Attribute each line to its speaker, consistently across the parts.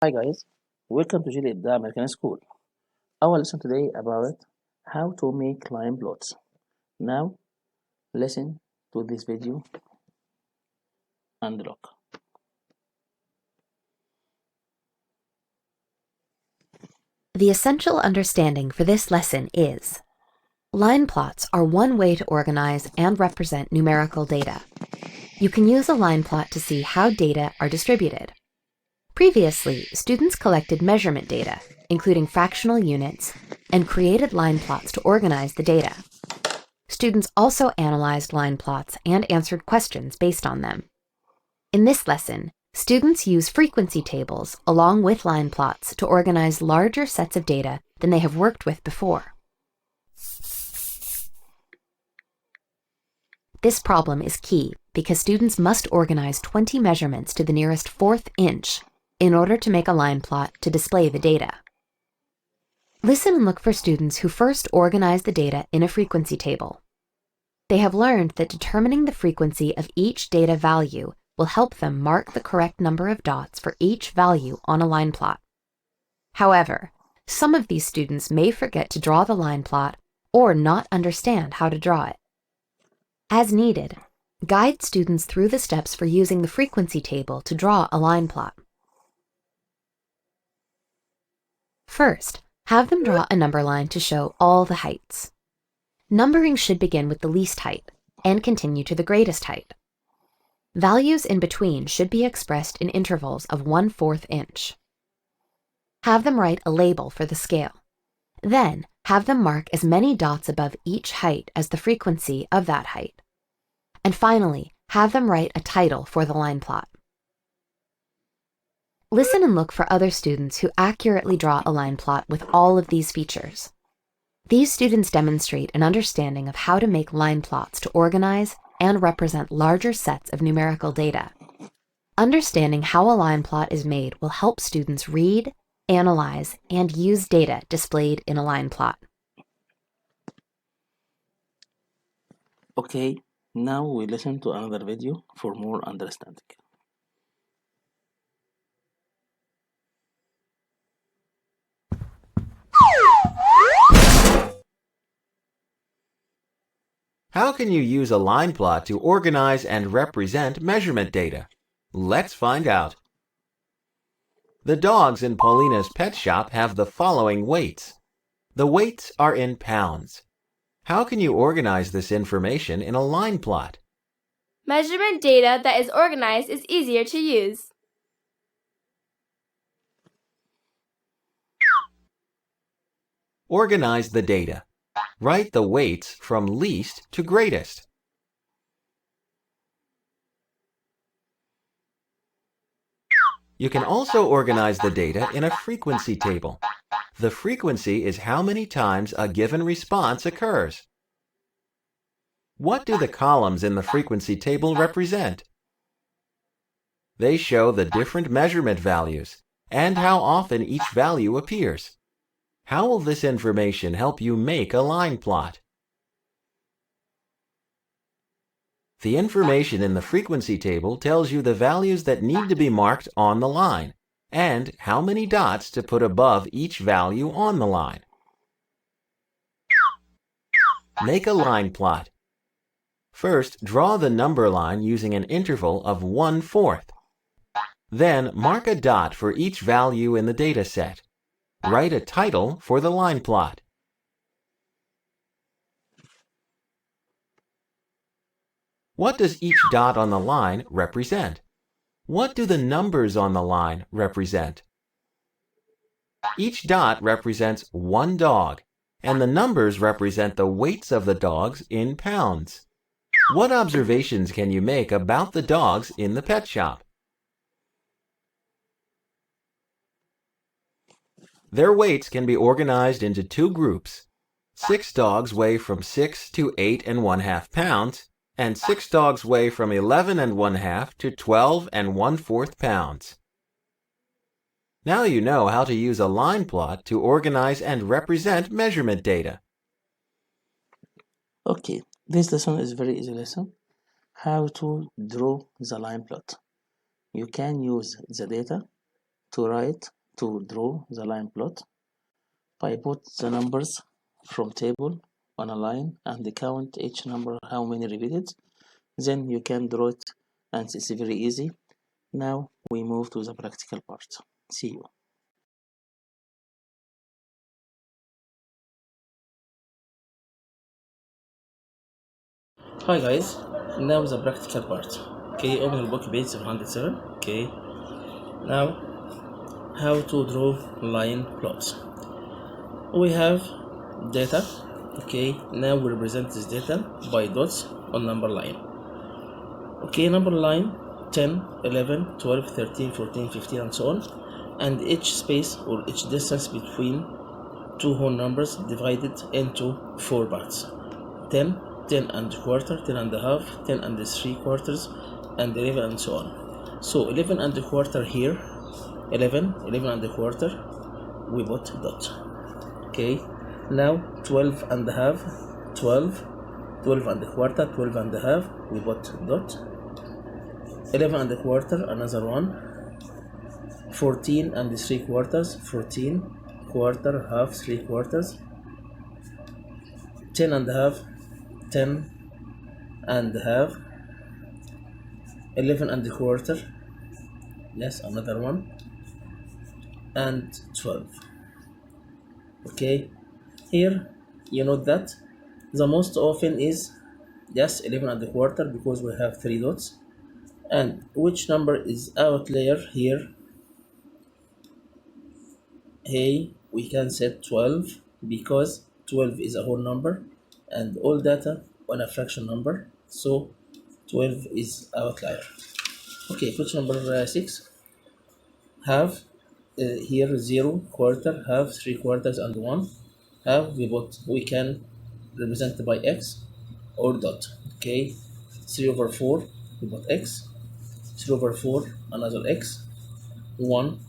Speaker 1: Hi guys, welcome to Jilly the American School. Our lesson today about how to make line plots. Now listen to this video and look.
Speaker 2: The essential understanding for this lesson is line plots are one way to organize and represent numerical data. You can use a line plot to see how data are distributed. Previously, students collected measurement data, including fractional units, and created line plots to organize the data. Students also analyzed line plots and answered questions based on them. In this lesson, students use frequency tables along with line plots to organize larger sets of data than they have worked with before. This problem is key because students must organize 20 measurements to the nearest fourth inch in order to make a line plot to display the data. Listen and look for students who first organize the data in a frequency table. They have learned that determining the frequency of each data value will help them mark the correct number of dots for each value on a line plot. However, some of these students may forget to draw the line plot or not understand how to draw it. As needed, guide students through the steps for using the frequency table to draw a line plot. First, have them draw a number line to show all the heights. Numbering should begin with the least height and continue to the greatest height. Values in between should be expressed in intervals of 1/4 inch. Have them write a label for the scale. Then, have them mark as many dots above each height as the frequency of that height. And finally, have them write a title for the line plot. Listen and look for other students who accurately draw a line plot with all of these features. These students demonstrate an understanding of how to make line plots to organize and represent larger sets of numerical data. Understanding how a line plot is made will help students read, analyze, and use data displayed in a line plot.
Speaker 1: Okay, now we listen to another video for more understanding.
Speaker 3: How can you use a line plot to organize and represent measurement data? Let's find out. The dogs in Paulina's pet shop have the following weights. The weights are in pounds. How can you organize this information in a line plot?
Speaker 4: Measurement data that is organized is easier to use.
Speaker 3: Organize the data. Write the weights from least to greatest. You can also organize the data in a frequency table. The frequency is how many times a given response occurs. What do the columns in the frequency table represent? They show the different measurement values and how often each value appears. How will this information help you make a line plot? The information in the frequency table tells you the values that need to be marked on the line and how many dots to put above each value on the line. Make a line plot. First, draw the number line using an interval of 1/4. Then, mark a dot for each value in the data set. Write a title for the line plot. What does each dot on the line represent? What do the numbers on the line represent? Each dot represents one dog, and the numbers represent the weights of the dogs in pounds. What observations can you make about the dogs in the pet shop? Their weights can be organized into two groups. 6 dogs weigh from 6 to 8½ pounds, and 6 dogs weigh from 11½ to 12¼ pounds. Now you know how to use a line plot to organize and represent measurement data.
Speaker 1: Okay, this lesson is very easy lesson. How to draw the line plot. You can use the data to draw the line plot by put the numbers from table on a line and count each number how many repeated. Then you can draw it and it's very easy. Now we move to the practical part. See you. Hi guys, now the practical part. Okay, open your book page 707. Okay, now how to draw line plots. We have data. Okay, now we represent this data by dots on number line. Okay, number line 10, 11, 12, 13, 14, 15 and so on, and each space or each distance between two whole numbers divided into 4 parts: 10, 10 and a quarter, 10 and a half, 10 and 3/4, and 11 and so on. So 11 and a quarter here, 11, 11 and a quarter, we put dot. Okay, now 12 and a half, 12, 12 and a quarter, 12 and a half, we put dot. 11 and a quarter, another one. 14 and 3/4, 14, quarter, half, 3/4. 10 and a half, 10 and a half. 11 and a quarter, yes, another one, and 12. Okay, here you note that the most often is yes 11 and a quarter because we have 3 dots, and which number is outlier here? Hey, we can set 12 because 12 is a whole number and all data on a fraction number, so 12 is outlier. Okay, question number 6. Half, here 0, quarter, half, 3/4 and 1. Half we can represent by x or dot. Okay, 3/4 we put x, 3/4 another x, 1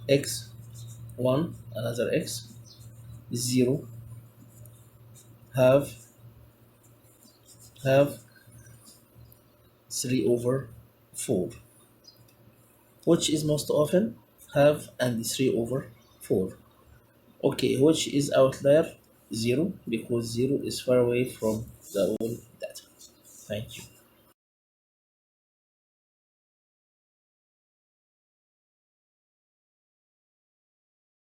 Speaker 1: x, 1 another x, 0, half 3/4. Which is most often? Half and 3/4. Okay, which is outlier? 0, because 0 is far away from the whole data. Thank you.